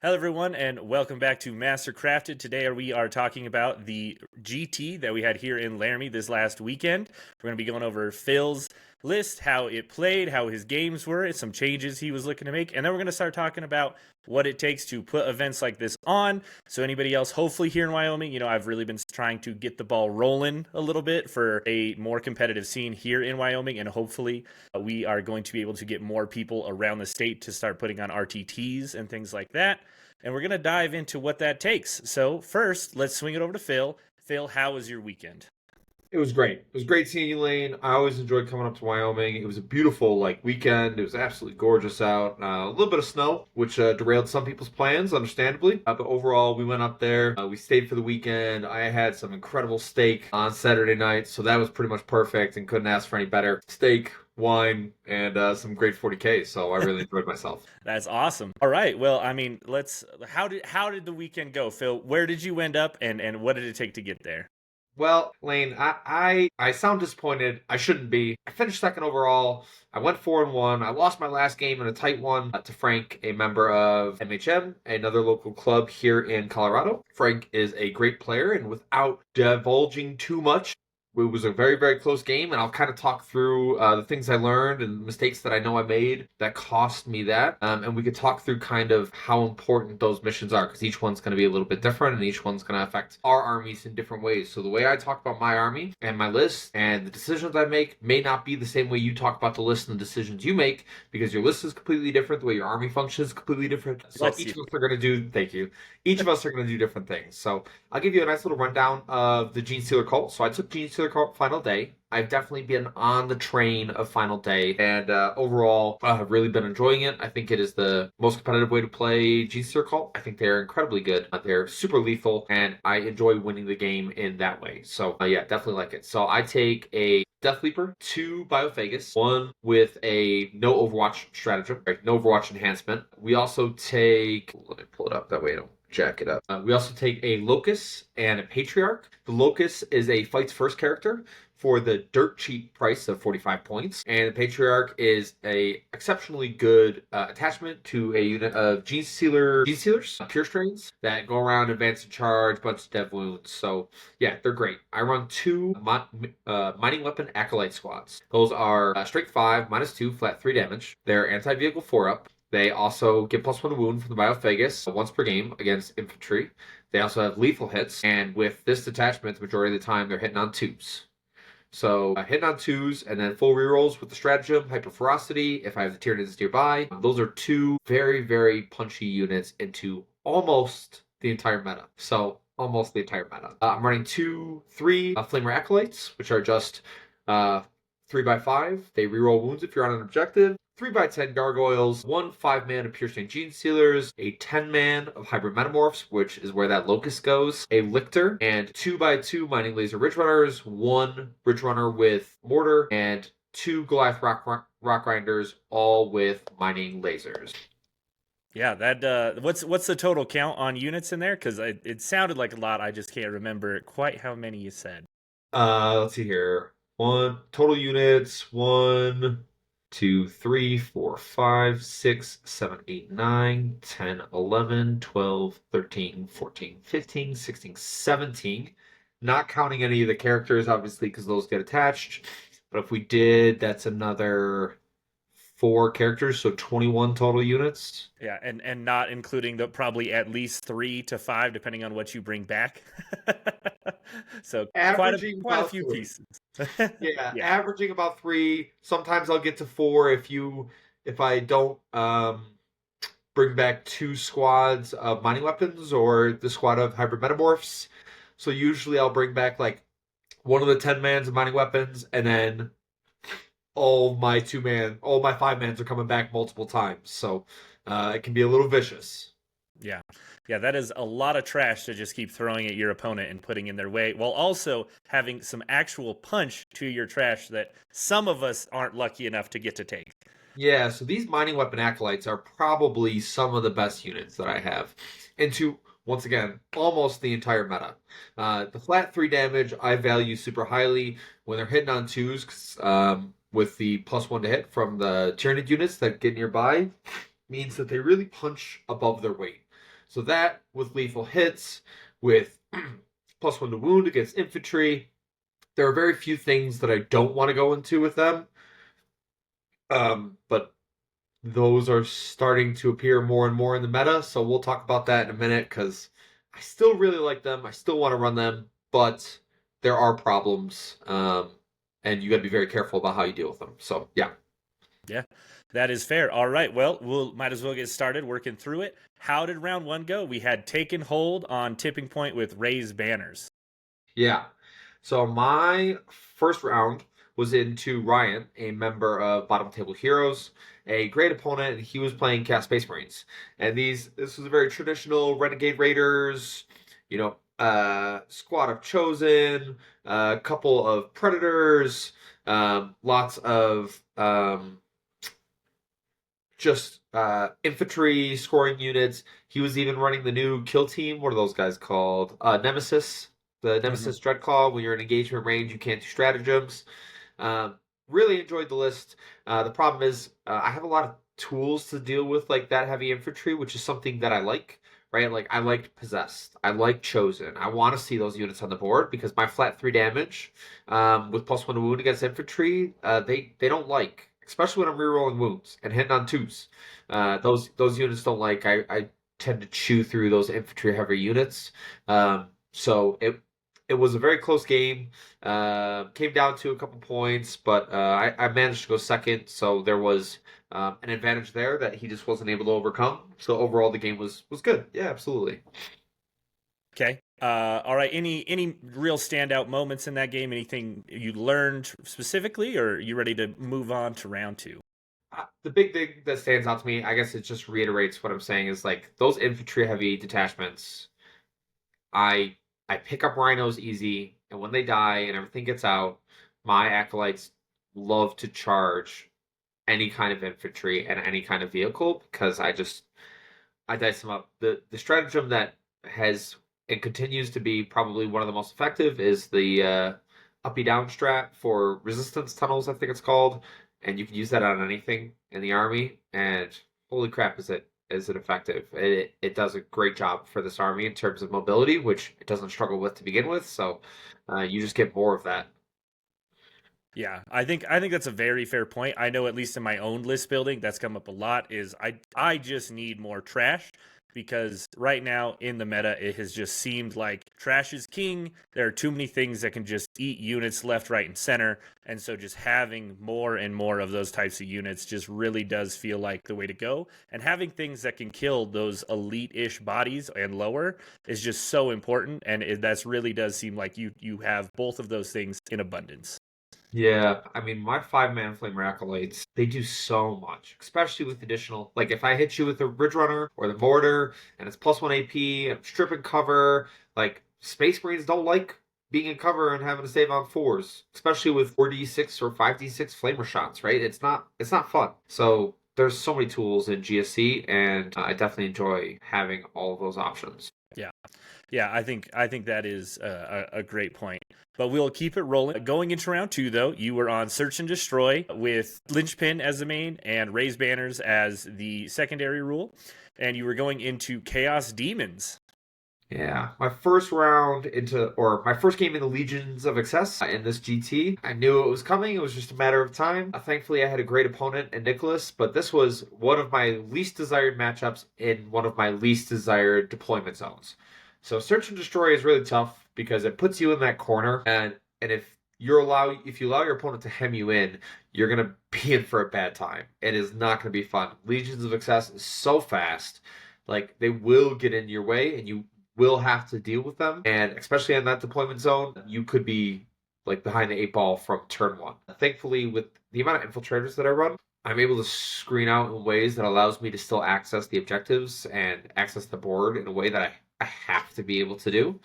Hello, everyone, and welcome back to Mastercrafted. Today, we are talking about the GT that we had here in Laramie this last weekend. We're going to be going over Phil's list, how it played, how his games were, some changes he was looking to make, and then we're going to start talking about what it takes to put events like this on. So anybody else, hopefully here in Wyoming, I've really been trying to get the ball rolling a little bit for a more competitive scene here in Wyoming, and hopefully we are going to be able to get more people around the state to start putting on RTTs and things like that. And we're going to dive into what that takes. So first, let's swing it over to Phil. Phil, how was your weekend? It was great. It was great seeing you, Lane. I always enjoyed coming up to Wyoming. It was a beautiful weekend. It was absolutely gorgeous out. A little bit of snow, which derailed some people's plans, understandably. But overall, we went up there. We stayed for the weekend. I had some incredible steak on Saturday night, so that was pretty much perfect and couldn't ask for any better. Steak, wine, and some great 40K. So I really enjoyed myself. That's awesome. All right. Well, let's. How did the weekend go, Phil? Where did you end up, and what did it take to get there? Well, Lane, I sound disappointed. I shouldn't be. I finished second overall. I went 4-1. I lost my last game in a tight one to Frank, a member of MHM, another local club here in Colorado. Frank is a great player, and without divulging too much, it was a very, very close game, and I'll kind of talk through the things I learned and mistakes that I know I made that cost me that. And we could talk through kind of how important those missions are, because each one's going to be a little bit different, and each one's going to affect our armies in different ways. So the way I talk about my army and my list and the decisions I make may not be the same way you talk about the list and the decisions you make, because your list is completely different. The way your army functions is completely different. So Bless each you. of us are going to do, thank you. Each of us are going to do different things. So I'll give you a nice little rundown of the Gene Stealer cult. So I took Gene Stealer cult Final Day. I've definitely been on the train of Final Day, and overall, I've really been enjoying it. I think it is the most competitive way to play Gene Stealer cult. I think they're incredibly good. They're super lethal, and I enjoy winning the game in that way. So yeah, definitely like it. So I take a Death Leaper, 2 Biophagus, 1 with a no Overwatch stratagem, right? No Overwatch enhancement. We also take, let me pull it up that way I don't jack it up. We also take a Locust and a Patriarch. The Locust is a fights first character for the dirt cheap price of 45 points, and the Patriarch is a exceptionally good attachment to a unit of Gene Stealers, Pure Strains that go around, advance and charge, bunch of dev wounds. So yeah, they're great. I run 2 mining weapon acolyte squads. Those are strength 5, -2, flat 3 damage. They're anti-vehicle 4-up. They also get +1 wound from the Biophagus once per game against infantry. They also have lethal hits, and with this detachment, the majority of the time they're hitting on 2s. So hitting on 2s and then full rerolls with the stratagem, hyper ferocity, if I have the Tyranids nearby. Those are 2 very, very punchy units into almost the entire meta. So almost the entire meta. I'm running 3 Flamer Acolytes, which are just 3x5. They reroll wounds if you're on an objective. 3x10 Gargoyles, 1 5-man of Pure Stain Gene Stealers, a 10-man of Hybrid Metamorphs, which is where that Locust goes, a Lictor, and 2x2 Mining Laser Ridge Runners, 1 Ridge Runner with Mortar, and 2 Goliath Rock Grinders, all with Mining Lasers. Yeah, that what's the total count on units in there? Because it sounded like a lot. I just can't remember quite how many you said. Let's see here. One total units, 1, 2, 3, 4, 5, 6, 7, 8, 9, 10, 11, 12, 13, 14, 15, 16, 17. Not counting any of the characters, obviously, because those get attached. But if we did, that's another 4 characters, so 21 total units. Yeah, and not including the probably at least 3 to 5, depending on what you bring back. So quite a Averaging quite a about few 3. pieces. Yeah, Yeah. averaging about 3. Sometimes I'll get to 4 if I don't bring back 2 squads of mining weapons or the squad of hybrid metamorphs. So usually I'll bring back like one of the 10-mans of mining weapons, and then all my 5-mans are coming back multiple times. So it can be a little vicious. Yeah. Yeah, that is a lot of trash to just keep throwing at your opponent and putting in their way, while also having some actual punch to your trash that some of us aren't lucky enough to get to take. Yeah, so these mining weapon acolytes are probably some of the best units that I have into, once again, almost the entire meta. The flat 3 damage I value super highly when they're hitting on 2s, 'cause, with the +1 to hit from the Tyranid units that get nearby, means that they really punch above their weight. So that with lethal hits, with +1 to wound against infantry, there are very few things that I don't want to go into with them. But those are starting to appear more and more in the meta, so we'll talk about that in a minute because I still really like them. I still want to run them, but there are problems, and you got to be very careful about how you deal with them. So, yeah. Yeah, that is fair. All right, well, we'll might as well get started working through it. How did round one go? We had taken hold on tipping point with raised banners. Yeah. So my first round was into Ryan, a member of Bottom Table Heroes, a great opponent, and he was playing Chaos Space Marines. And this was a very traditional Renegade Raiders, squad of Chosen, a couple of Predators, lots of just infantry scoring units. He was even running the new kill team. What are those guys called? Nemesis. The Mhm. Nemesis Dreadclaw. When you're in engagement range, you can't do stratagems. Um, really enjoyed the list. The problem is I have a lot of tools to deal with like that heavy infantry, which is something that I like. Right, like I liked Possessed, I like Chosen. I want to see those units on the board because my flat 3 damage with +1 to wound against infantry, they don't like, especially when I'm rerolling wounds and hitting on twos. Those units don't like. I tend to chew through those infantry heavy units. So it was a very close game. Came down to a couple points, but I managed to go second, so there was an advantage there that he just wasn't able to overcome. So overall, the game was good. Yeah, absolutely. Okay. All right. Any real standout moments in that game? Anything you learned specifically, or are you ready to move on to round two? The big thing that stands out to me, I guess it just reiterates what I'm saying, is like those infantry heavy detachments. I I pick up rhinos easy, and when they die and everything gets out, my acolytes love to charge any kind of infantry and any kind of vehicle because I dice them up. The stratagem that has and continues to be probably one of the most effective is the uppy down strat for resistance tunnels, I think it's called, and you can use that on anything in the army. And holy crap, is it effective? It does a great job for this army in terms of mobility, which it doesn't struggle with to begin with. So you just get more of that. Yeah, I think that's a very fair point. I know at least in my own list building, that's come up a lot. Is I just need more trash because right now in the meta, it has just seemed like trash is king. There are too many things that can just eat units left, right, and center, and so just having more and more of those types of units just really does feel like the way to go. And having things that can kill those elite-ish bodies and lower is just so important. And that's really does seem like you have both of those things in abundance. Yeah, I mean, my 5-man flame acolytes, they do so much, especially with additional. Like, if I hit you with the Ridge Runner or the Mortar and it's +1 AP, I'm stripping cover, like, Space Marines don't like being in cover and having to save on fours, especially with 4d6 or 5d6 flamer shots, right? It's not fun. So, there's so many tools in GSC, and I definitely enjoy having all of those options. Yeah. Yeah, I think that is a great point. But we'll keep it rolling. Going into round two, though, you were on Search and Destroy with Linchpin as the main and Raise Banners as the secondary rule. And you were going into Chaos Demons. Yeah, my first game in the Legions of Excess in this GT. I knew it was coming. It was just a matter of time. Thankfully, I had a great opponent in Nicholas, but this was one of my least desired matchups in one of my least desired deployment zones. So Search and Destroy is really tough because it puts you in that corner, and if you allow your opponent to hem you in, you're gonna be in for a bad time. It is not gonna be fun. Legions of Excess is so fast. Like they will get in your way, and you will have to deal with them. And especially in that deployment zone, you could be like behind the 8 ball from turn one. Thankfully, with the amount of infiltrators that I run, I'm able to screen out in ways that allows me to still access the objectives and access the board in a way that I have to be able to do.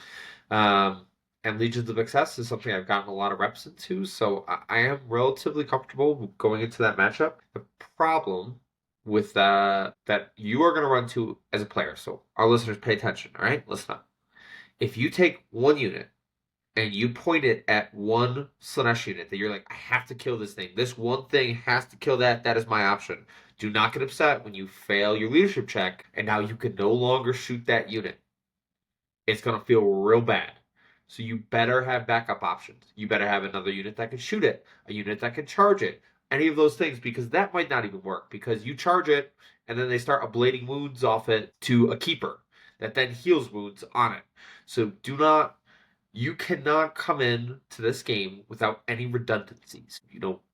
Um, and Legions of Excess is something I've gotten a lot of reps into, so I am relatively comfortable going into that matchup. The problem with that you are going to run to as a player, so our listeners pay attention, all right? Listen up. If you take one unit and you point it at one Slaanesh unit that you're like, I have to kill this thing. This one thing has to kill that. That is my option. Do not get upset when you fail your leadership check, and now you can no longer shoot that unit. It's going to feel real bad. So you better have backup options. You better have another unit that can shoot it, a unit that can charge it, any of those things, because that might not even work. Because you charge it, and then they start ablating wounds off it to a keeper that then heals wounds on it. So you cannot come in to this game without any redundancies.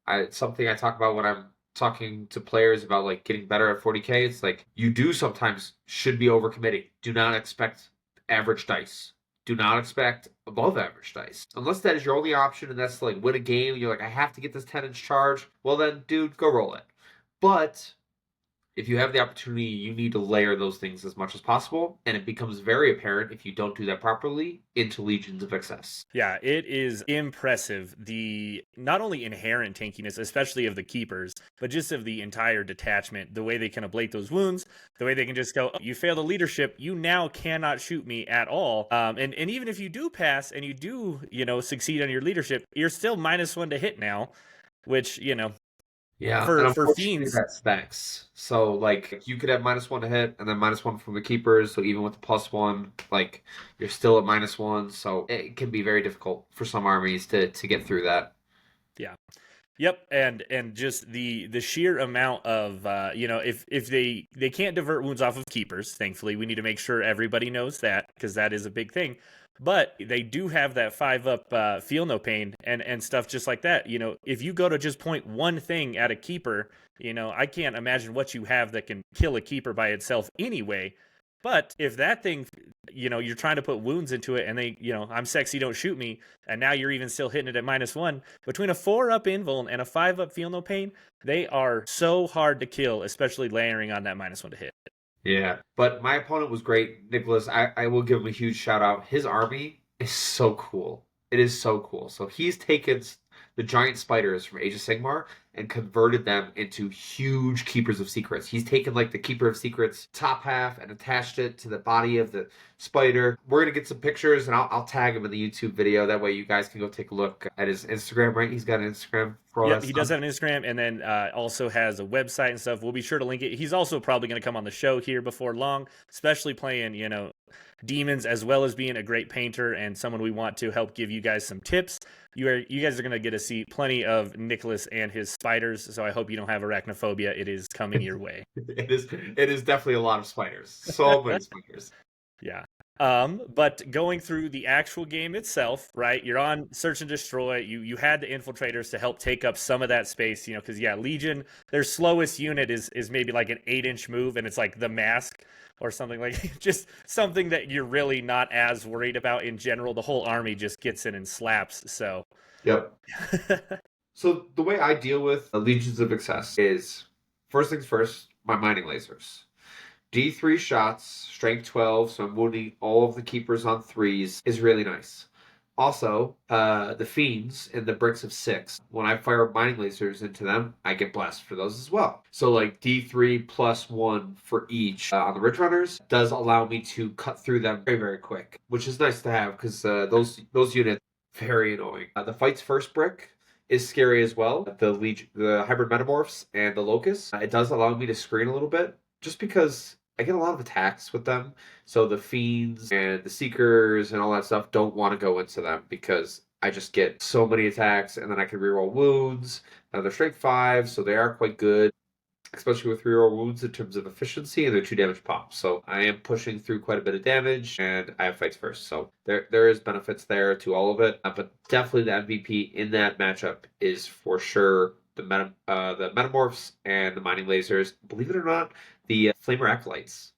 It's something I talk about when I'm talking to players about like getting better at 40K. It's like you do sometimes should be overcommitting. Do not expect average dice. Do not expect above average dice. Unless that is your only option and that's to like win a game, you're like, I have to get this 10-inch charge. Well then, dude, go roll it. But if you have the opportunity, you need to layer those things as much as possible, and it becomes very apparent if you don't do that properly into Legions of Excess. Yeah, it is impressive. The not only inherent tankiness, especially of the keepers, but just of the entire detachment, the way they can ablate those wounds, the way they can just go, oh, you fail the leadership, you now cannot shoot me at all. And even if you do pass and you do, succeed on your leadership, you're still -1 to hit now, which, Yeah, and for unfortunately fiends, that stacks. So like you could have -1 to hit and then -1 from the keepers. So even with the +1, like you're still at -1. So it can be very difficult for some armies to get through that. yeah. Yep, and just the sheer amount of if they can't divert wounds off of keepers, thankfully we need to make sure everybody knows that because that is a big thing. But they do have that 5-up feel no pain and stuff just like that. If you go to just point one thing at a keeper, I can't imagine what you have that can kill a keeper by itself anyway. But if that thing, you're trying to put wounds into it and they, I'm sexy, don't shoot me, and now you're even still hitting it at -1, between a 4-up invuln and a 5-up feel no pain, they are so hard to kill, especially layering on that -1 to hit. Yeah, but my opponent was great, Nicholas. I will give him a huge shout out. His army is so cool. It is so cool. So he's taken the giant spiders from Age of Sigmar and converted them into huge keepers of secrets. He's taken like the keeper of secrets top half and attached it to the body of the spider. We're gonna get some pictures and I'll tag him in the YouTube video. That way you guys can go take a look at his Instagram. Right? He's got an Instagram for all Yep, that he stuff. does have an Instagram and then also has a website and stuff. We'll be sure to link it. He's also probably going to come on the show here before long, especially playing, demons as well as being a great painter and someone we want to help give you guys some tips. You guys are going to get to see plenty of Nicholas and his spiders, so I hope you don't have arachnophobia. It is coming your way. It is definitely a lot of spiders. So many spiders. Yeah. But going through the actual game itself, right? You're on search and destroy. You had the infiltrators to help take up some of that space, because Legion, their slowest unit is maybe like an 8-inch move, and it's like the mask or something like just something that you're really not as worried about in general. The whole army just gets in and slaps. So Yep. So the way I deal with Legions of Excess is first things first, my mining lasers. D3 shots, strength 12, so I'm wounding all of the keepers on 3s is really nice. Also, the fiends and the bricks of 6, when I fire mining lasers into them, I get blessed for those as well. So like D3 +1 for each on the Ridge Runners does allow me to cut through them very, very quick, which is nice to have because those units very annoying. The fight's first brick is scary as well. The hybrid metamorphs and the locusts. It does allow me to screen a little bit just because I get a lot of attacks with them. So the fiends and the seekers and all that stuff don't want to go into them because I just get so many attacks and then I can reroll wounds. Now they're strength 5, so they are quite good, especially with reroll wounds in terms of efficiency, and they're 2 damage pops. So I am pushing through quite a bit of damage, and I have fights first. So there is benefits there to all of it. But definitely the MVP in that matchup is for sure the metamorphs and the mining lasers. Believe it or not, the flamer acolytes,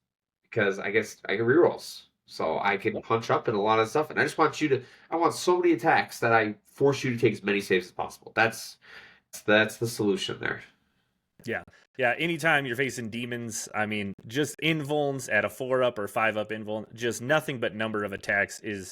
because I guess I get rerolls. So I can punch up in a lot of stuff, and I want so many attacks that I force you to take as many saves as possible. That's the solution there. Yeah, anytime you're facing demons, I mean, just invulns at a 4-up or 5-up invuln, just nothing but number of attacks is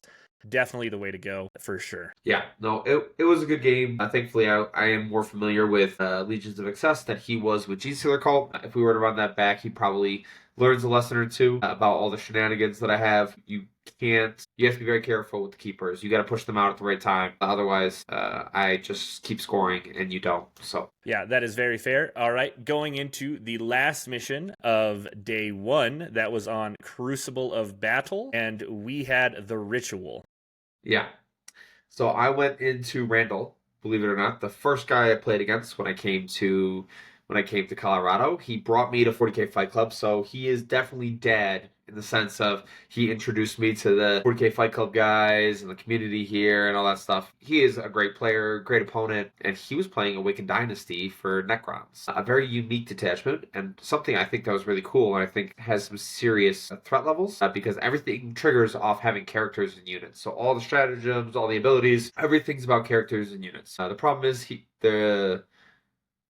definitely the way to go for sure. Yeah, no, it was a good game. Thankfully, I am more familiar with Legions of Excess than he was with Gene Stealer Cult. If we were to run that back, he probably learns a lesson or two about all the shenanigans that I have. You can't. You have to be very careful with the keepers. You got to push them out at the right time. Otherwise, I just keep scoring and you don't. So Yeah, that is very fair. All right, going into the last mission of day 1, that was on Crucible of Battle, and we had the Ritual. yeah. So I went into Randall, believe it or not, the first guy I played against when I came to Colorado. He brought me to 40K Fight Club, so he is definitely dead in the sense of he introduced me to the 40K Fight Club guys and the community here and all that stuff. He is a great player, great opponent, and he was playing Awakened Dynasty for Necrons. A very unique detachment and something I think that was really cool and I think has some serious threat levels because everything triggers off having characters and units. So all the stratagems, all the abilities, everything's about characters and units. The problem is the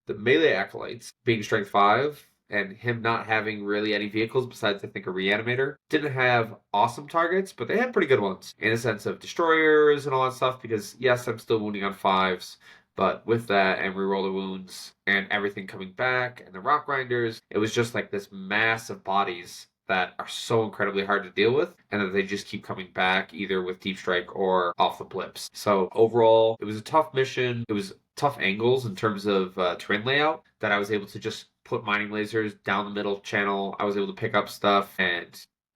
melee acolytes being strength 5 and him not having really any vehicles besides I think a reanimator didn't have awesome targets, but they had pretty good ones in a sense of destroyers and all that stuff because yes, I'm still wounding on 5s, but with that and reroll the wounds and everything coming back and the rock grinders, it was just like this mass of bodies that are so incredibly hard to deal with and that they just keep coming back either with deep strike or off the blips. So overall, it was a tough mission. It was tough angles in terms of terrain layout that I was able to just put mining lasers down the middle channel. I was able to pick up stuff and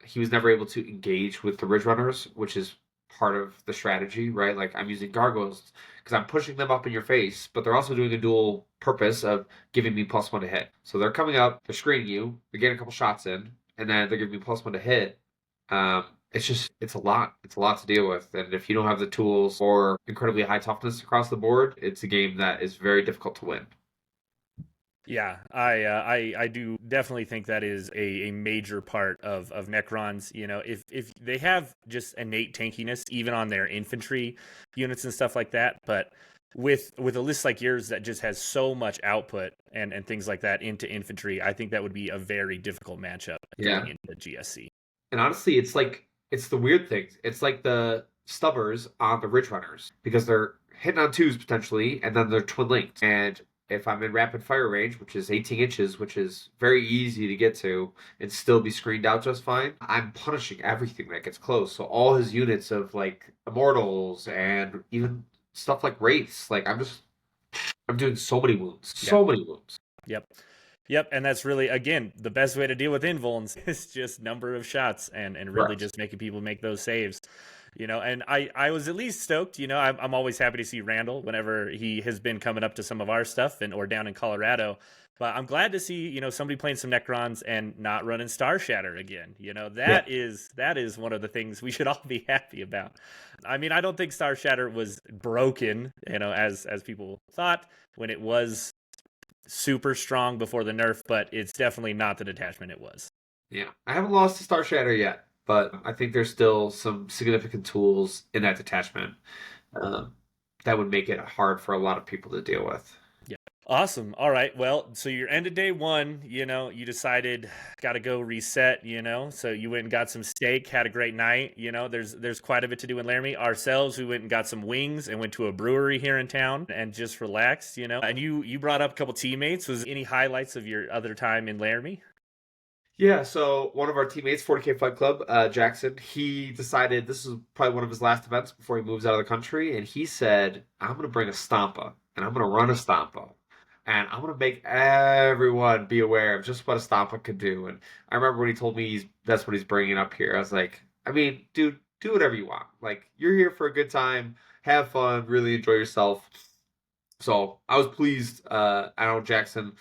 he was never able to engage with the ridge runners, which is part of the strategy, right? Like I'm using gargoyles because I'm pushing them up in your face, but they're also doing a dual purpose of giving me +1 to hit. So they're coming up, they're screening you, they're getting a couple shots in, and then they're giving me +1 to hit. It's a lot. It's a lot to deal with, and if you don't have the tools or incredibly high toughness across the board, it's a game that is very difficult to win. Yeah, I do definitely think that is a major part of Necrons. You know, if they have just innate tankiness, even on their infantry units and stuff like that, but with a list like yours that just has so much output and things like that into infantry, I think that would be a very difficult matchup Yeah, going into GSC. and honestly, it's the weird things. It's like the stubbers on the ridge runners because they're hitting on 2s potentially, and then they're twin linked. And if I'm in rapid fire range, which is 18 inches, which is very easy to get to and still be screened out just fine, I'm punishing everything that gets close. So all his units of like immortals and even stuff like wraiths, like I'm doing so many wounds, Yeah. so many wounds. Yep. Yep, and that's really, again, the best way to deal with invulns is just number of shots and really Correct. just making people make those saves. You know, and I was at least stoked. You know, I'm always happy to see Randall whenever he has been coming up to some of our stuff or down in Colorado. But I'm glad to see, you know, somebody playing some Necrons and not running Star Shatter again. You know, Yeah. that is one of the things we should all be happy about. I mean, I don't think Star Shatter was broken, you know, as people thought when it was super strong before the nerf, but it's definitely not the detachment it was. Yeah. I haven't lost to Star Shatter yet, but I think there's still some significant tools in that detachment um, that would make it hard for a lot of people to deal with. Yeah. Awesome. All right. Well, so you're end of day 1, you know, you decided got to go reset, you know, so you went and got some steak, had a great night. You know, there's quite a bit to do in Laramie. Ourselves, we went and got some wings and went to a brewery here in town and just relaxed, you know. And you brought up a couple teammates. Was any highlights of your other time in Laramie? Yeah, so one of our teammates, 40K Fight Club, Jackson, he decided this is probably one of his last events before he moves out of the country, and he said, I'm going to bring a Stompa, and I'm going to run a Stompa, and I'm going to make everyone be aware of just what a Stompa could do. And I remember when he told me that's what he's bringing up here. I was like, I mean, dude, do whatever you want. Like, you're here for a good time, have fun, really enjoy yourself. So I was pleased. I know Jackson.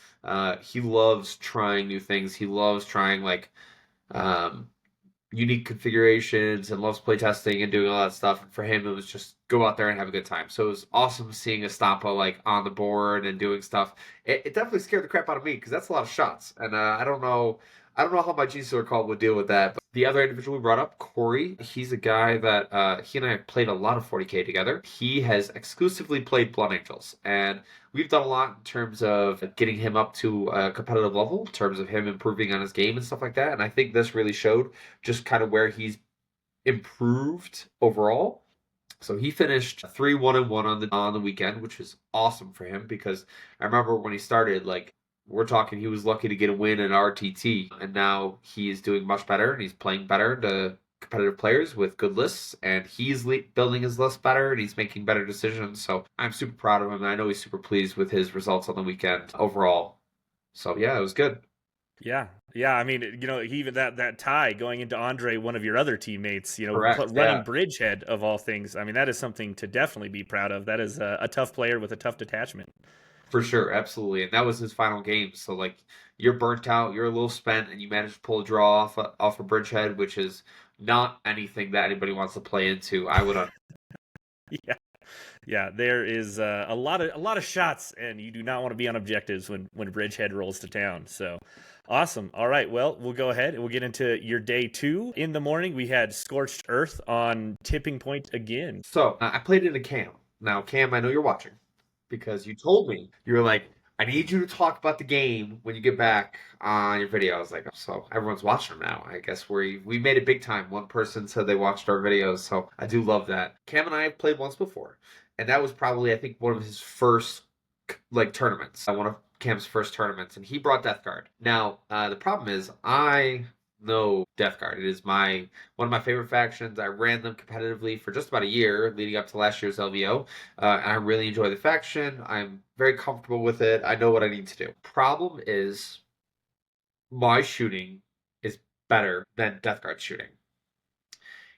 He loves trying new things. He loves trying like um, unique configurations and loves playtesting and doing all that stuff. And for him, it was just go out there and have a good time. So it was awesome seeing a Stampa like on the board and doing stuff. It definitely scared the crap out of me because that's a lot of shots, and I don't know how my GC call would deal with that. But the other individual we brought up, Corey, he's a guy that he and I played a lot of 40K together. He has exclusively played Blood Angels, and we've done a lot in terms of getting him up to a competitive level, in terms of him improving on his game and stuff like that. And I think this really showed just kind of where he's improved overall. So he finished 3-1-1 on the weekend, which was awesome for him because I remember when he started, like we're talking, he was lucky to get a win in RTT, and now he is doing much better and he's playing better to competitive players with good lists, and he's building his list better and he's making better decisions. So I'm super proud of him. And I know he's super pleased with his results on the weekend overall. So yeah, it was good. Yeah, yeah. I mean, he even that tie going into Andre, one of your other teammates, Correct. running Yeah, bridgehead of all things. I mean, that is something to definitely be proud of. That is a tough player with a tough detachment. for sure. Absolutely. And that was his final game. So like you're burnt out, you're a little spent, and you managed to pull a draw off a bridgehead, which is not anything that anybody wants to play into. I would Yeah, yeah. There is a lot of shots, and you do not want to be on objectives when bridgehead rolls to town. So. Awesome. All right. Well, we'll go ahead and we'll get into your day 2. In the morning, we had Scorched Earth on Tipping Point again. So I played in a Cam. Now, Cam, I know you're watching because you told me you were like, I need you to talk about the game when you get back on your video. I was like, so everyone's watching them now. I guess we made it big time. One person said they watched our videos, so I do love that. Cam and I have played once before, and that was probably I think one of his first like tournaments. One of Cam's first tournaments, and he brought Death Guard. Now, the problem is I know Death Guard. It is one of my favorite factions. I ran them competitively for just about a year leading up to last year's LVO, and I really enjoy the faction. I'm very comfortable with it. I know what I need to do. Problem is, my shooting is better than Death Guard shooting.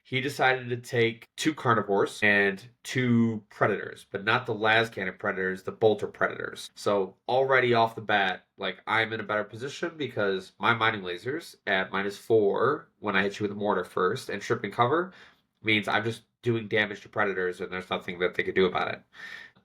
He decided to take 2 carnivores and 2 predators, but not the las cannon predators, the bolter predators. So already off the bat, like I'm in a better position because my mining lasers at -4 when I hit you with a mortar first and strip and cover means I'm just doing damage to predators and there's nothing that they can do about it,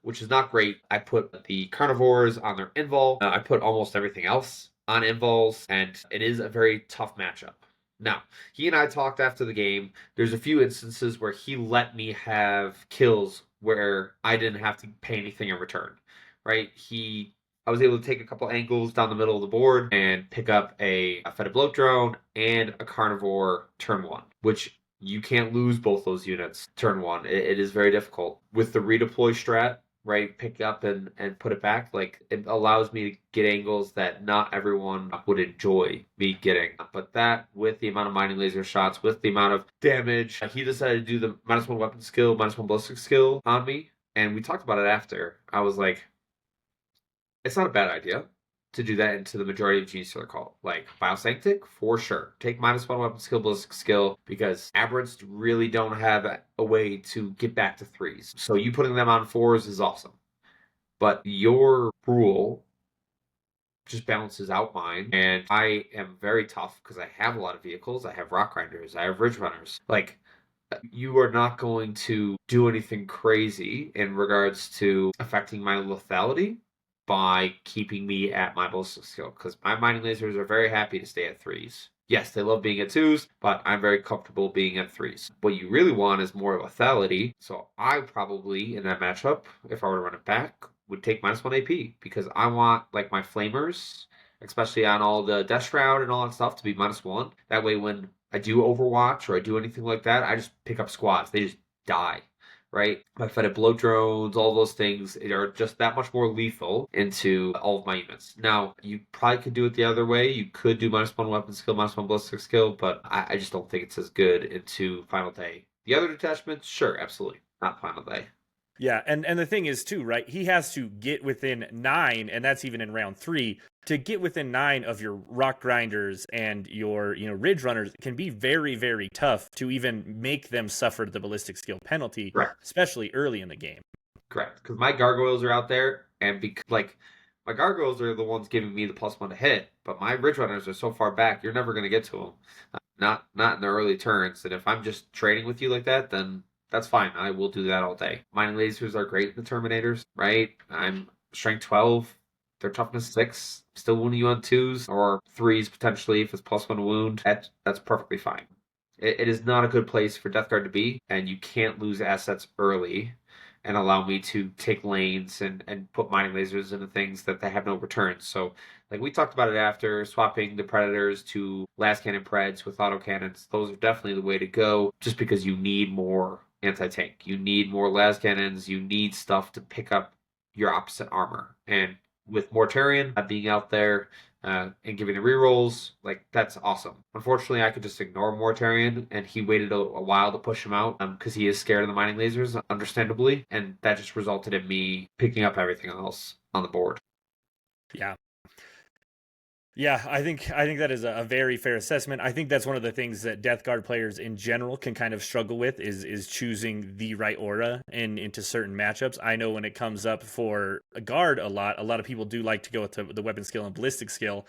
which is not great. I put the carnivores on their invul. I put almost everything else on invuls, and it is a very tough matchup. Now, he and I talked after the game. There's a few instances where he let me have kills where I didn't have to pay anything in return, right? I was able to take a couple angles down the middle of the board and pick up a fed bloat drone and a carnivore turn 1, which you can't lose both those units turn 1. It is very difficult. With the redeploy strat, right, pick up and put it back, like it allows me to get angles that not everyone would enjoy me getting. But that, with the amount of mining laser shots, with the amount of damage, he decided to do the -1 weapon skill, -1 ballistic skill on me. And we talked about it after. I was like, it's not a bad idea to do that into the majority of Genius Stealer Cult. Like Biosanctic, for sure. Take -1 weapon skill, ballistic skill, because aberrants really don't have a way to get back to 3s. So you putting them on 4s is awesome. But your rule just balances out mine, and I am very tough because I have a lot of vehicles. I have rock grinders, I have ridge runners. Like, you are not going to do anything crazy in regards to affecting my lethality by keeping me at my ballistic skill, because my mining lasers are very happy to stay at 3s. Yes, they love being at 2s, but I'm very comfortable being at 3s. What you really want is more lethality, so I probably, in that matchup, if I were to run it back, would take -1 AP, because I want, like, my flamers, especially on all the Death Shroud and all that stuff, to be -1. That way, when I do Overwatch or I do anything like that, I just pick up squads. They just die, right? My fed bloat drones, all those things are just that much more lethal into all of my units. Now, you probably could do it the other way. You could do -1 weapon skill, -1 ballistic skill, but I just don't think it's as good into Final Day. The other detachments, sure, absolutely. Not Final Day. Yeah, and the thing is too, right? He has to get within 9, and that's even in round 3. To get within 9 of your rock grinders and your ridge runners can be very, very tough to even make them suffer the ballistic skill penalty, Right. especially early in the game. Correct. Because my gargoyles are out there, and my gargoyles are the ones giving me the +1 to hit, but my ridge runners are so far back, you're never going to get to them. Not in the early turns. And if I'm just trading with you like that, then that's fine. I will do that all day. Mining lasers are great in the Terminators, right? I'm strength 12. They're toughness 6. Still wounding you on 2s or 3s potentially if it's +1 wound. That's perfectly fine. It is not a good place for Death Guard to be, and you can't lose assets early and allow me to take lanes and put mining lasers into things that they have no returns. So, like we talked about it after, swapping the Predators to las cannon Preds with autocannons, those are definitely the way to go, just because you need more anti-tank. You need more las cannons. You need stuff to pick up your opposite armor. And with Mortarion being out there and giving the rerolls, like that's awesome. Unfortunately, I could just ignore Mortarion, and he waited a while to push him out because he is scared of the mining lasers, understandably, and that just resulted in me picking up everything else on the board. Yeah. Yeah, I think that is a very fair assessment. I think that's one of the things that Death Guard players in general can kind of struggle with is choosing the right aura and into certain matchups. I know when it comes up for a guard a lot of people do like to go with the weapon skill and ballistic skill.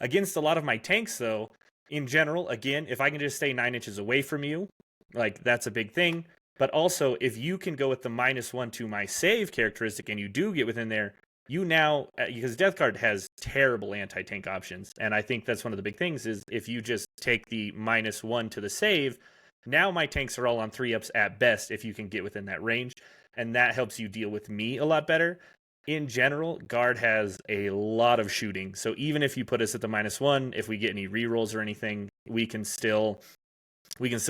Against a lot of my tanks, though, in general, again, if I can just stay 9 inches away from you, like that's a big thing. But also, if you can go with the -1 to my save characteristic and you do get within there, you now, because Death Guard has terrible anti-tank options, and I think that's one of the big things is if you just take the -1 to the save, now my tanks are all on 3-ups at best if you can get within that range, and that helps you deal with me a lot better. In general, Guard has a lot of shooting, so even if you put us at the -1, if we get any rerolls or anything, we can still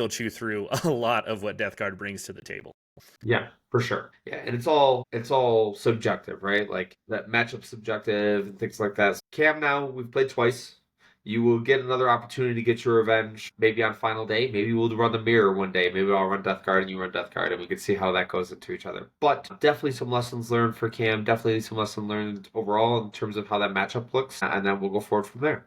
chew through a lot of what Death Guard brings to the table. Yeah, for sure. Yeah, and it's all subjective, right? Like that matchup subjective and things like that. Cam, now we've played twice. You will get another opportunity to get your revenge, maybe on final day. Maybe we'll run the mirror one day. Maybe I'll run Death Guard and you run Death Guard, and we can see how that goes into each other. But definitely some lessons learned for Cam. Definitely some lessons learned overall in terms of how that matchup looks, and then we'll go forward from there.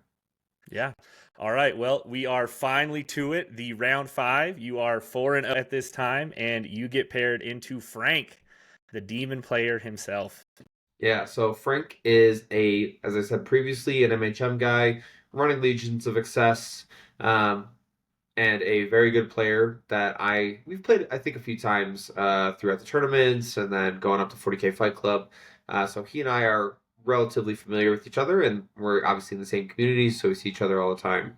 Yeah. All right. Well, we are finally to it. The round 5. You are 4-0 at this time, and you get paired into Frank, the demon player himself. Yeah, so Frank is as I said previously, an MHM guy running Legions of Excess, um, and a very good player that we've played I think a few times throughout the tournaments and then going up to 40K Fight Club. So he and I are relatively familiar with each other, and we're obviously in the same community, so we see each other all the time.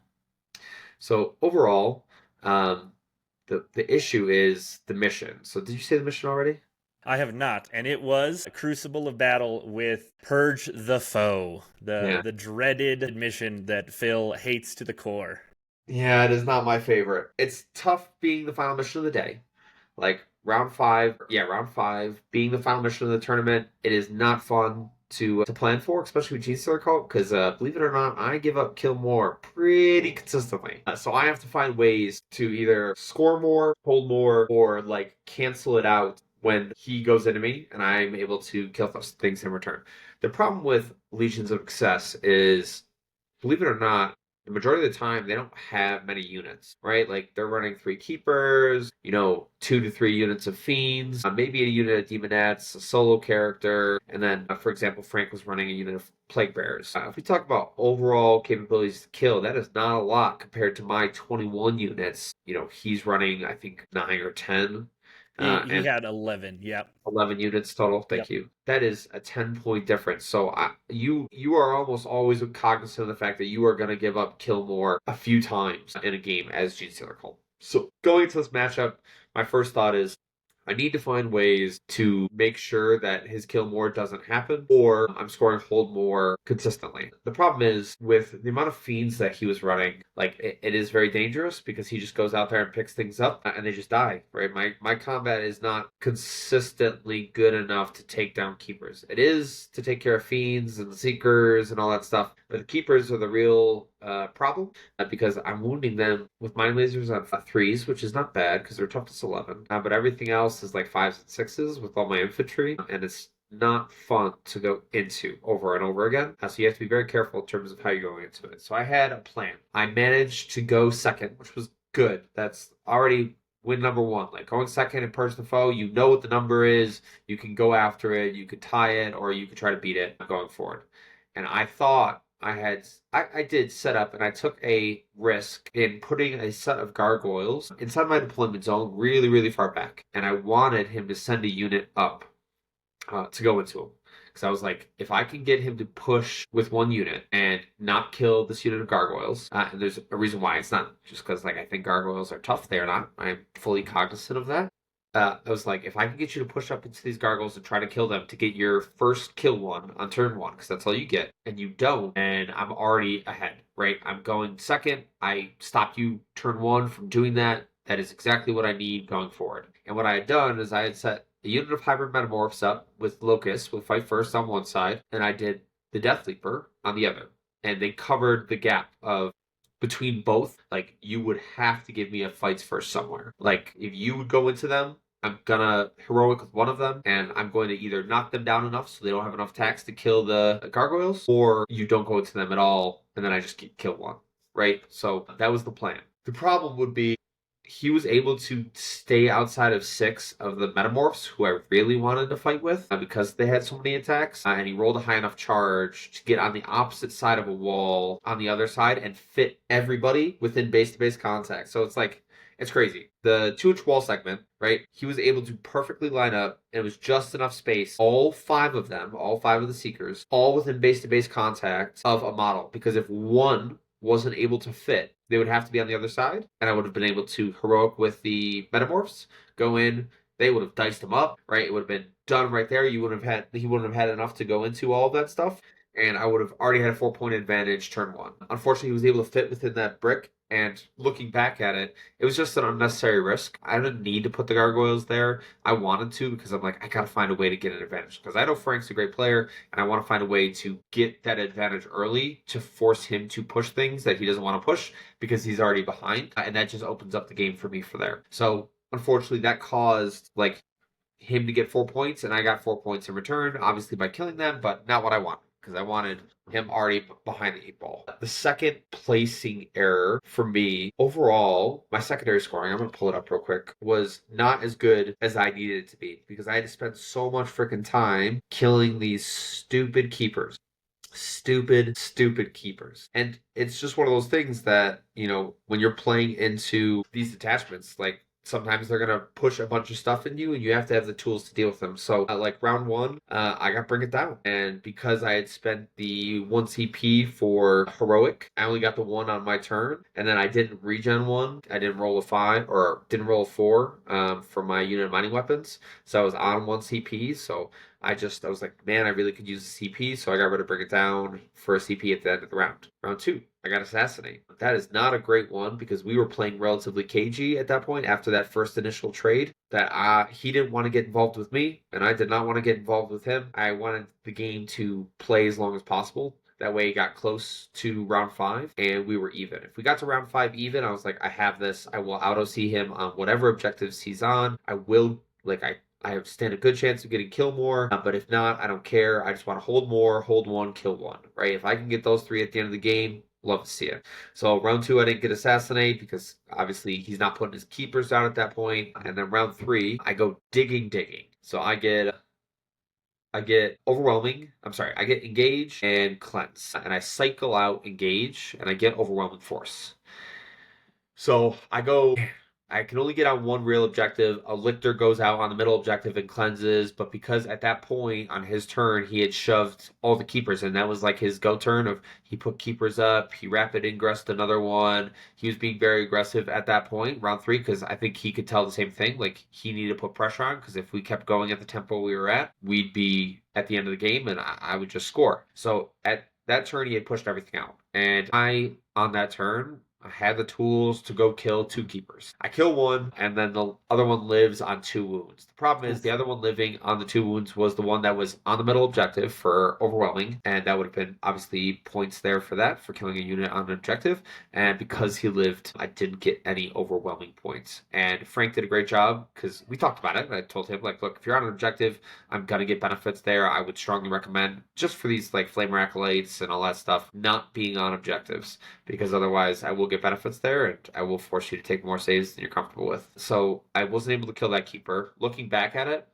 So overall, um, the issue is the mission. So did you say the mission already? I have not, and it was a crucible of battle with Purge the Foe, the Yeah. the dreaded mission that Phil hates to the core. Yeah, it is not my favorite. It's tough being the final mission of the day. Like round five being the final mission of the tournament. It is not fun to plan for, especially with Gene Stealer Cult, because believe it or not, I give up kill more pretty consistently. So I have to find ways to either score more, hold more, or like cancel it out when he goes into me, and I'm able to kill those things in return. The problem with Legions of Excess is, believe it or not, the majority of the time they don't have many units, right? Like they're running 3 keepers, 2 to 3 units of fiends, maybe a unit of demonettes, a solo character, and then, for example, Frank was running a unit of plague bearers. If we talk about overall capabilities to kill, that is not a lot compared to my 21 units. He's running I think 9 or 10, He and had 11. Yep. 11 units total. Yep. Thank you. That is a 10-point difference. So you are almost always cognizant of the fact that you are going to give up kill more a few times in a game as Gene Stealer Cult. So going into this matchup, my first thought is I need to find ways to make sure that his kill more doesn't happen, or I'm scoring hold more consistently. The problem is with the amount of fiends that he was running, like it is very dangerous because he just goes out there and picks things up and they just die, right? My combat is not consistently good enough to take down keepers. It is to take care of fiends and seekers and all that stuff, but the keepers are the real problem because I'm wounding them with mind lasers on 3s, which is not bad because they're toughness 11. But everything else is like 5s and 6s with all my infantry, and it's not fun to go into over and over again. So you have to be very careful in terms of how you're going into it. So I had a plan. I managed to go second, which was good. That's already win number 1. Like going second and purge the foe, you know what the number is. You can go after it. You could tie it, or you could try to beat it going forward. And I thought I did set up, and I took a risk in putting a set of gargoyles inside my deployment zone really, really far back. And I wanted him to send a unit up to go into him. Because I was like, if I can get him to push with 1 unit and not kill this unit of gargoyles, and there's a reason why. It's not just because I think gargoyles are tough. They are not. I'm fully cognizant of that. I was like, if I can get you to push up into these gargoyles and try to kill them to get your first kill one on turn 1, because that's all you get, and you don't, and I'm already ahead, right? I'm going second. I stopped you turn 1 from doing that. That is exactly what I need going forward. And what I had done is I had set a unit of hybrid metamorphs up with Locust with Fight First on one side, and I did the Death Leaper on the other. And they covered the gap of between both. Like, you would have to give me a fights first somewhere. Like, if you would go into them, I'm gonna heroic with one of them, and I'm going to either knock them down enough so they don't have enough attacks to kill the gargoyles, or you don't go into them at all, and then I just kill one. Right? So that was the plan. The problem would be he was able to stay outside of 6 of the Metamorphs, who I really wanted to fight with because they had so many attacks. And he rolled a high enough charge to get on the opposite side of a wall on the other side and fit everybody within base-to-base contact. So it's like, it's crazy. The 2-inch wall segment, right? He was able to perfectly line up. And it was just enough space. All 5 of them, all 5 of the Seekers, all within base-to-base contact of a model. Because if one wasn't able to fit, they would have to be on the other side, and I would have been able to heroic with the Metamorphs, go in, they would have diced them up, right? It would have been done right there. He wouldn't have had enough to go into all of that stuff, and I would have already had a 4-point advantage turn 1. Unfortunately, he was able to fit within that brick, and looking back at it, it was just an unnecessary risk. I didn't need to put the gargoyles there. I wanted to because I'm like, I gotta find a way to get an advantage. Because I know Frank's a great player, and I want to find a way to get that advantage early to force him to push things that he doesn't want to push because he's already behind. And that just opens up the game for me for there. So unfortunately, that caused like him to get 4 points, and I got 4 points in return, obviously by killing them, but not what I wanted because I wanted him already behind the 8 ball. The second placing error for me overall, my secondary scoring, I'm going to pull it up real quick, was not as good as I needed it to be because I had to spend so much freaking time killing these stupid keepers. Stupid keepers. And it's just one of those things that, when you're playing into these detachments, like sometimes they're going to push a bunch of stuff in you and you have to have the tools to deal with them. So like round 1, I got Bring It Down. And because I had spent the 1 CP for heroic, I only got the 1 on my turn. And then I didn't regen 1. I didn't roll a 5 or didn't roll a 4 for my unit of mining weapons. So I was on 1 CP. So I was like, man, I really could use a CP, so I got rid of Bring It Down for a CP at the end of the round. Round 2, I got Assassinate. That is not a great one because we were playing relatively cagey at that point after that first initial trade that he didn't want to get involved with me, and I did not want to get involved with him. I wanted the game to play as long as possible. That way it got close to round 5 and we were even. If we got to round 5 even, I was like, I have this. I will auto-see him on whatever objectives he's on. I stand a good chance of getting kill more, but if not, I don't care. I just want to hold more, hold 1, kill 1, right? If I can get those 3 at the end of the game, love to see it. So round 2, I didn't get Assassinate because obviously he's not putting his keepers down at that point. And then round 3, I go digging. So I get Overwhelming. I'm sorry, I get Engage and Cleanse. And I cycle out Engage and I get Overwhelming Force. So I can only get on 1 real objective. A Lictor goes out on the middle objective and cleanses, but because at that point on his turn he had shoved all the keepers in, that was like his go turn of he put keepers up, he rapid ingressed another one. He was being very aggressive at that point, round 3, because I think he could tell the same thing. Like he needed to put pressure on because if we kept going at the tempo we were at, we'd be at the end of the game and I would just score. So at that turn he had pushed everything out, and on that turn I had the tools to go kill 2 keepers. I kill 1, and then the other one lives on 2 wounds. The problem is the other one living on the 2 wounds was the one that was on the middle objective for Overwhelming, and that would have been obviously points there for that, for killing a unit on an objective. And because he lived, I didn't get any Overwhelming points. And Frank did a great job, because we talked about it. I told him, like, look, if you're on an objective, I'm going to get benefits there. I would strongly recommend, just for these, like, Flamer Acolytes and all that stuff, not being on objectives, because otherwise I will get benefits there and I will force you to take more saves than you're comfortable with. So I wasn't able to kill that keeper. Looking back at it,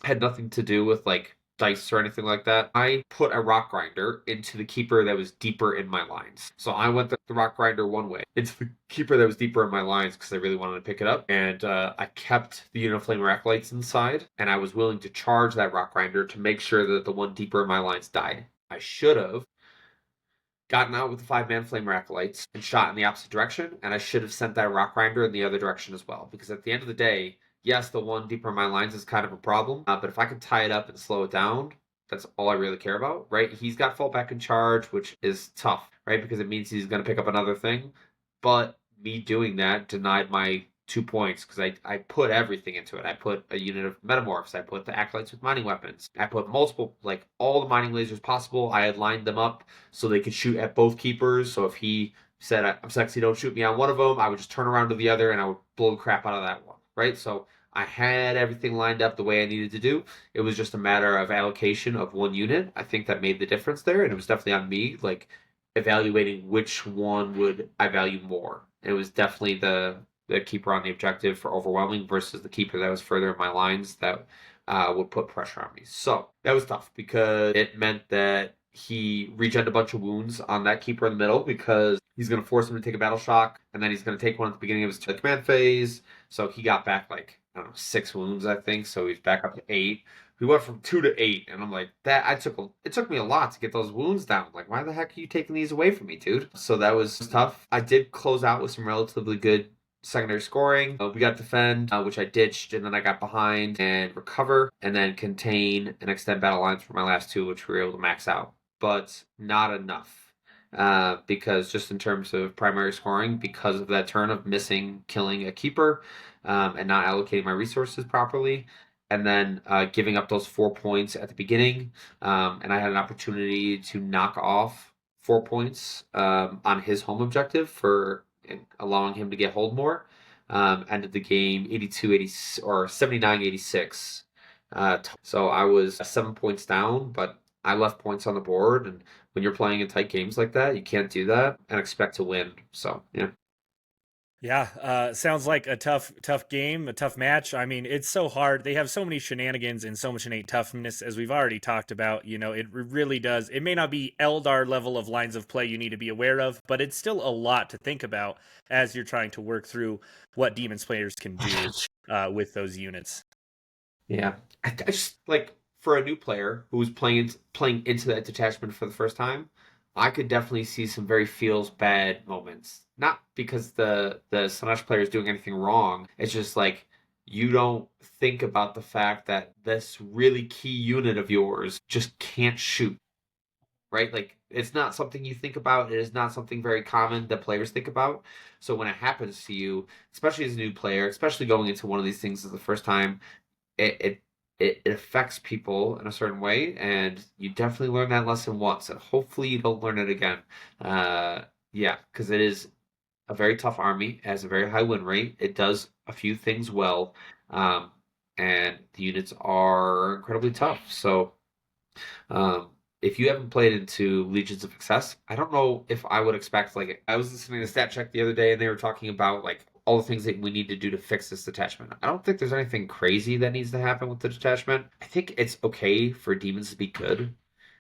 had nothing to do with like dice or anything like that. I put a rock grinder into the keeper that was deeper in my lines. So I went the rock grinder one way into the keeper that was deeper in my lines because I really wanted to pick it up. And I kept the Uniflamer Acolytes inside, and I was willing to charge that rock grinder to make sure that the one deeper in my lines died. I should have gotten out with the 5-man Flamer Acolytes and shot in the opposite direction, and I should have sent that rock grinder in the other direction as well. Because at the end of the day, yes, the one deeper in my lines is kind of a problem, but if I can tie it up and slow it down, that's all I really care about, right? He's got fall back in charge, which is tough, right? Because it means he's going to pick up another thing. But me doing that denied my 2 points because I put everything into it. I put a unit of metamorphs. I put the acolytes with mining weapons. I put multiple, like all the mining lasers possible. I had lined them up so they could shoot at both keepers. So if he said, I'm sexy, don't shoot me on one of them, I would just turn around to the other and I would blow the crap out of that one, right? So I had everything lined up the way I needed to do. It was just a matter of allocation of one unit. I think that made the difference there, and it was definitely on me, like evaluating which one would I value more. It was definitely the keeper on the objective for overwhelming versus the keeper that was further in my lines that would put pressure on me. So that was tough because it meant that he regened a bunch of wounds on that keeper in the middle because he's going to force him to take a battle shock, and then he's going to take one at the beginning of his command phase. So he got back like, I don't know, 6 wounds, I think. So he's back up to 8. We went from 2 to 8, and I'm like, it took me a lot to get those wounds down. Like, why the heck are you taking these away from me, dude? So that was tough. I did close out with some relatively good secondary scoring. We got defend, which I ditched, and then I got behind and recover, and then contain and extend battle lines for my last 2, which we were able to max out, but not enough. Because just in terms of primary scoring, because of that turn of missing killing a keeper and not allocating my resources properly, and then giving up those 4 points at the beginning, and I had an opportunity to knock off 4 points on his home objective for allowing him to get hold more. Ended the game 82-80 or 79-86. So I was 7 points down, but I left points on the board, and when you're playing in tight games like that, you can't do that and expect to win. So yeah. Yeah, sounds like a tough game, a tough match. I mean, it's so hard. They have so many shenanigans and so much innate toughness, as we've already talked about. You know, it really does. It may not be Eldar level of lines of play you need to be aware of, but it's still a lot to think about as you're trying to work through what Demons players can do with those units. Yeah, I just like for a new player who's playing into that detachment for the first time, I could definitely see some very feels bad moments. Not because the Slaanesh player is doing anything wrong. It's just like you don't think about the fact that this really key unit of yours just can't shoot, right? Like it's not something you think about. It is not something very common that players think about. So when it happens to you, especially as a new player, especially going into one of these things for the first time, it, it it affects people in a certain way, and you definitely learn that lesson once, and hopefully you don't learn it again. Yeah, because it is a very tough army, it has a very high win rate. It does a few things well, um, and the units are incredibly tough. So um, if you haven't played into Legions of Success, I don't know if I would expect, like, I was listening to Stat Check the other day and they were talking about like all the things that we need to do to fix this detachment. I don't think there's anything crazy that needs to happen with the detachment. I think it's okay for demons to be good,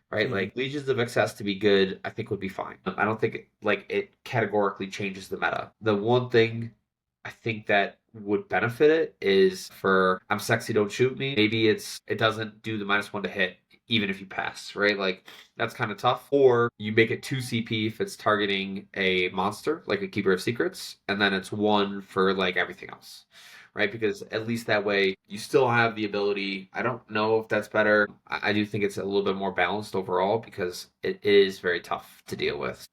right? Mhm. Like Legions of Excess to be good, I think would be fine. I don't think it categorically changes the meta. The one thing I think that would benefit it is for I'm sexy, don't shoot me. Maybe it doesn't do the -1 to hit even if you pass, right? Like that's kind of tough. Or you make it 2 CP if it's targeting a monster, like a Keeper of Secrets, and then it's 1 for like everything else. Right? Because at least that way you still have the ability. I don't know if that's better. I do think it's a little bit more balanced overall because it is very tough to deal with.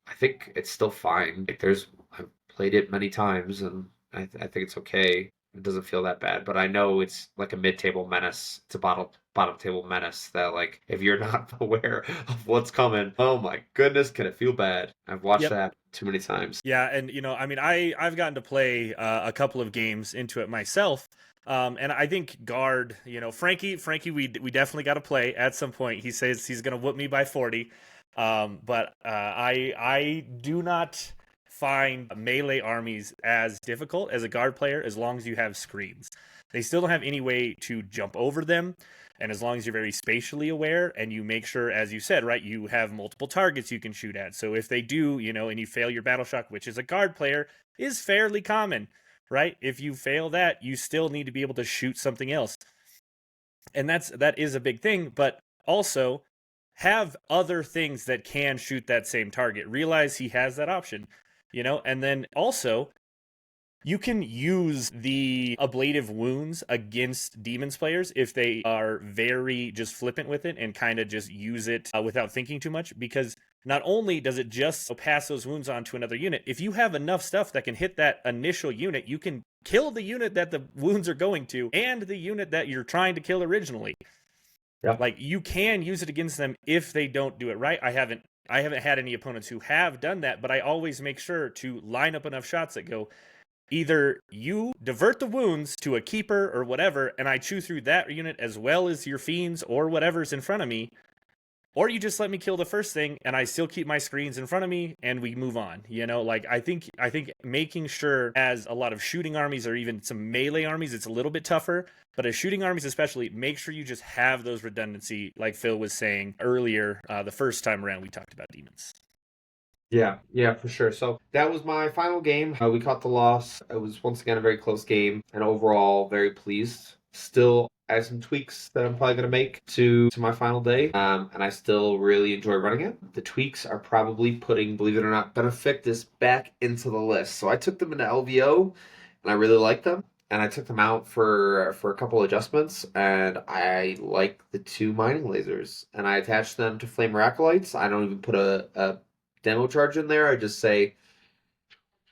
I think it's still fine. Like I've played it many times, and I think it's okay. It doesn't feel that bad, but I know it's like a mid-table menace. It's a bottom table menace that like if you're not aware of what's coming, oh my goodness, can it feel bad? I've watched Yep. that too many times. Yeah, and I mean, I've gotten to play a couple of games into it myself, and I think guard, Frankie, we definitely got to play at some point. He says he's gonna whoop me by 40, but I do not find melee armies as difficult as a guard player as long as you have screens. They still don't have any way to jump over them. And as long as you're very spatially aware and you make sure, as you said, right, you have multiple targets you can shoot at. So if they do, and you fail your battle shock, which is a guard player, is fairly common, right? If you fail that, you still need to be able to shoot something else. And that is a big thing, but also have other things that can shoot that same target. Realize he has that option, and then also you can use the ablative wounds against demons players if they are very just flippant with it and kind of just use it without thinking too much, because not only does it just pass those wounds on to another unit, if you have enough stuff that can hit that initial unit, you can kill the unit that the wounds are going to and the unit that you're trying to kill originally. Yep. Like, you can use it against them if they don't do it right. I haven't had any opponents who have done that, but I always make sure to line up enough shots that go, either you divert the wounds to a keeper or whatever, and I chew through that unit as well as your fiends or whatever's in front of me, or you just let me kill the first thing and I still keep my screens in front of me and we move on. Like, I think making sure, as a lot of shooting armies or even some melee armies, it's a little bit tougher, but as shooting armies especially, make sure you just have those redundancy, like Phil was saying earlier, the first time around we talked about demons. Yeah, for sure. So that was my final game. We caught the loss. It was once again a very close game, and overall very pleased. Still add some tweaks that I'm probably going to make to my final day, and I still really enjoy running it. The tweaks are probably putting, believe it or not, Benefactus back into the list. So I took them into LVO, and I really like them. And I took them out for a couple adjustments, and I like the two mining lasers. And I attached them to Flamer Acolytes. I don't even put a demo charge in there. I just say,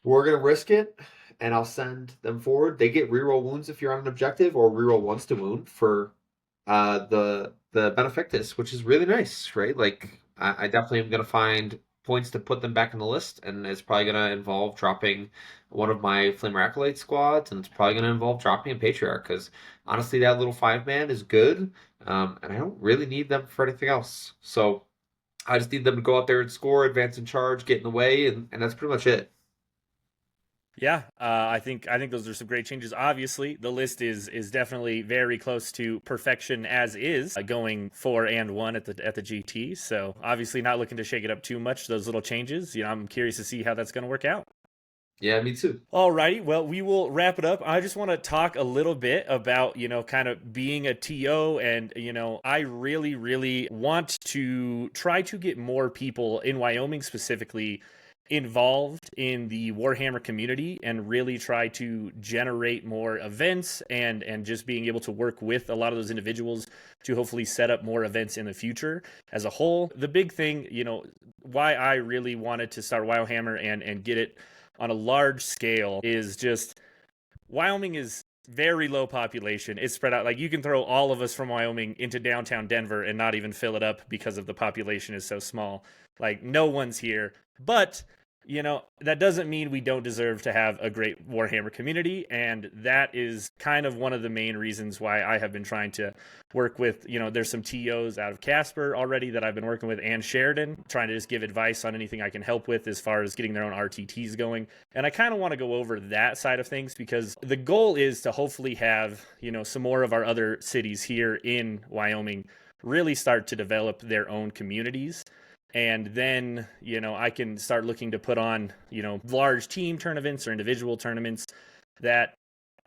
we're going to risk it, and I'll send them forward. They get reroll wounds if you're on an objective, or reroll once to wound for the Benefactus, which is really nice, right? Like, I definitely am going to find points to put them back on the list, and it's probably going to involve dropping one of my Flamer Acolyte squads, and it's probably going to involve dropping a Patriarch, because honestly, that little 5-man is good, and I don't really need them for anything else. So I just need them to go out there and score, advance and charge, get in the way, and that's pretty much it. Yeah, I think those are some great changes. Obviously, the list is definitely very close to perfection as is, going 4-1 at the GT. So obviously, not looking to shake it up too much. Those little changes, I'm curious to see how that's going to work out. Yeah, me too. Alrighty, well, we will wrap it up. I just want to talk a little bit about, kind of being a TO, and, I really, really want to try to get more people in Wyoming specifically involved in the Warhammer community and really try to generate more events and just being able to work with a lot of those individuals to hopefully set up more events in the future as a whole. The big thing, why I really wanted to start Wyohammer and get it on a large scale is just Wyoming is very low population. It's spread out. Like, you can throw all of us from Wyoming into downtown Denver and not even fill it up because of the population is so small. Like, no one's here. But that doesn't mean we don't deserve to have a great Warhammer community, and that is kind of one of the main reasons why I have been trying to work with, there's some TOs out of Casper already that I've been working with, and Sheridan, trying to just give advice on anything I can help with as far as getting their own RTTs going. And I kind of want to go over that side of things, because the goal is to hopefully have, some more of our other cities here in Wyoming really start to develop their own communities. And then, I can start looking to put on, large team tournaments or individual tournaments that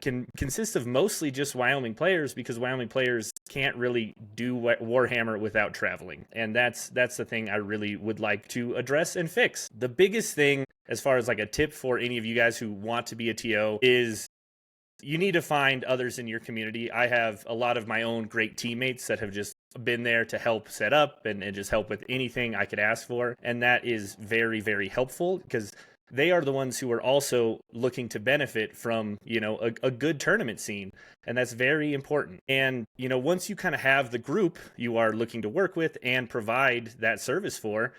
can consist of mostly just Wyoming players, because Wyoming players can't really do Warhammer without traveling. And that's the thing I really would like to address and fix. The biggest thing, as far as like a tip for any of you guys who want to be a TO, is you need to find others in your community. I have a lot of my own great teammates that have just been there to help set up and just help with anything I could ask for. And that is very, very helpful, because they are the ones who are also looking to benefit from, a good tournament scene. And that's very important. And, once you kind of have the group you are looking to work with and provide that service for,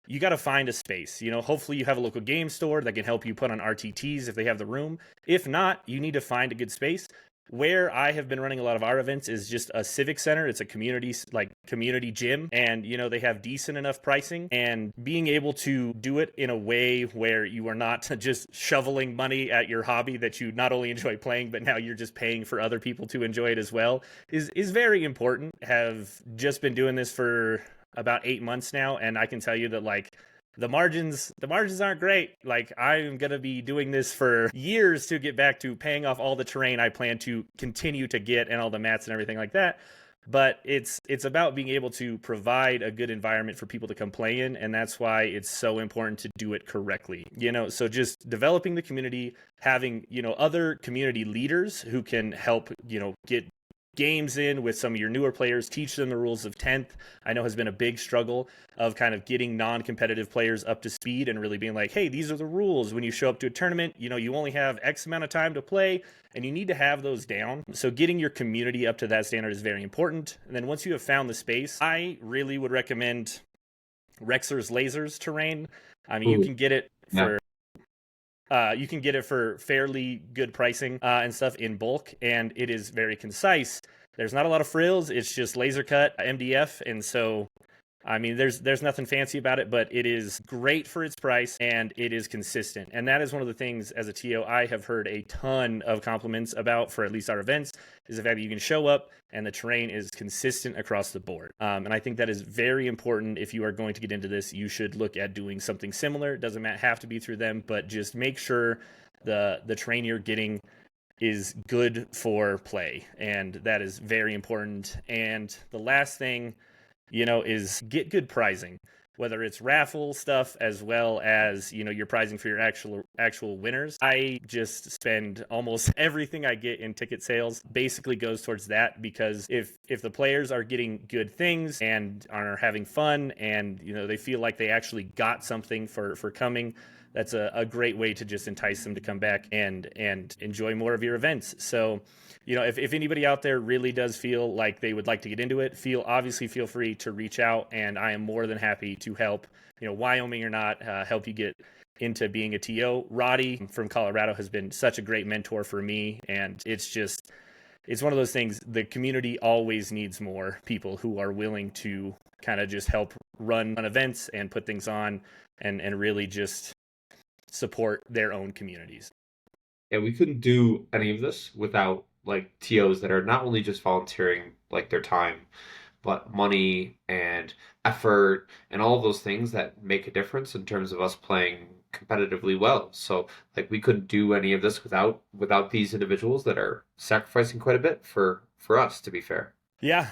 you got to find a space. Hopefully you have a local game store that can help you put on RTTs if they have the room. If not, you need to find a good space. Where I have been running a lot of our events is just a civic center. It's a community gym, and they have decent enough pricing, and being able to do it in a way where you are not just shoveling money at your hobby that you not only enjoy playing, but now you're just paying for other people to enjoy it as well, is very important. Have just been doing this for about 8 months now, and I can tell you that, like, the margins aren't great. Like, I'm going to be doing this for years to get back to paying off all the terrain I plan to continue to get and all the mats and everything like that. But it's about being able to provide a good environment for people to come play in, and that's why it's so important to do it correctly. So just developing the community, having, other community leaders who can help, get games in with some of your newer players, teach them the rules of 10th. I know has been a big struggle of kind of getting non-competitive players up to speed and really being like, hey, these are the rules. When you show up to a tournament, you only have X amount of time to play, and you need to have those down. So getting your community up to that standard is very important. And then once you have found the space, I really would recommend Rexer's Lasers terrain. I mean, you can get it for fairly good pricing and stuff in bulk, and it is very concise. There's not a lot of frills. It's just laser cut MDF, and so I mean, there's nothing fancy about it, but it is great for its price, and it is consistent. And that is one of the things as a TO I have heard a ton of compliments about for at least our events, is the fact that you can show up and the terrain is consistent across the board. And I think that is very important. If you are going to get into this, you should look at doing something similar. It doesn't have to be through them, but just make sure the terrain you're getting is good for play. And that is very important. And the last thing, is get good prizing, whether it's raffle stuff as well as, your prizing for your actual winners. I just spend almost everything I get in ticket sales basically goes towards that, because if the players are getting good things and are having fun and, they feel like they actually got something for coming, that's a great way to just entice them to come back and enjoy more of your events. So, if anybody out there really does feel like they would like to get into it, obviously feel free to reach out, and I am more than happy to help, Wyoming or not, help you get into being a TO. Roddy from Colorado has been such a great mentor for me, and it's one of those things. The community always needs more people who are willing to kind of just help run events and put things on and really just support their own communities. Yeah, we couldn't do any of this without like TOs that are not only just volunteering like their time, but money and effort and all of those things that make a difference in terms of us playing competitively well. So like we couldn't do any of this without these individuals that are sacrificing quite a bit for us, to be fair. Yeah,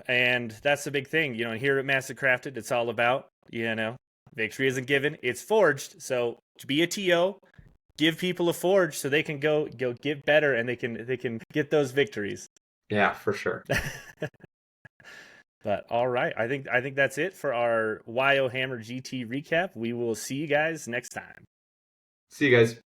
and that's the big thing. Here at Master Crafted, it's all about, victory isn't given, it's forged. So to be a TO, give people a forge so they can go get better and they can get those victories. Yeah, for sure. But all right, I think that's it for our Wyohammer GT recap. We will see you guys next time. See you guys.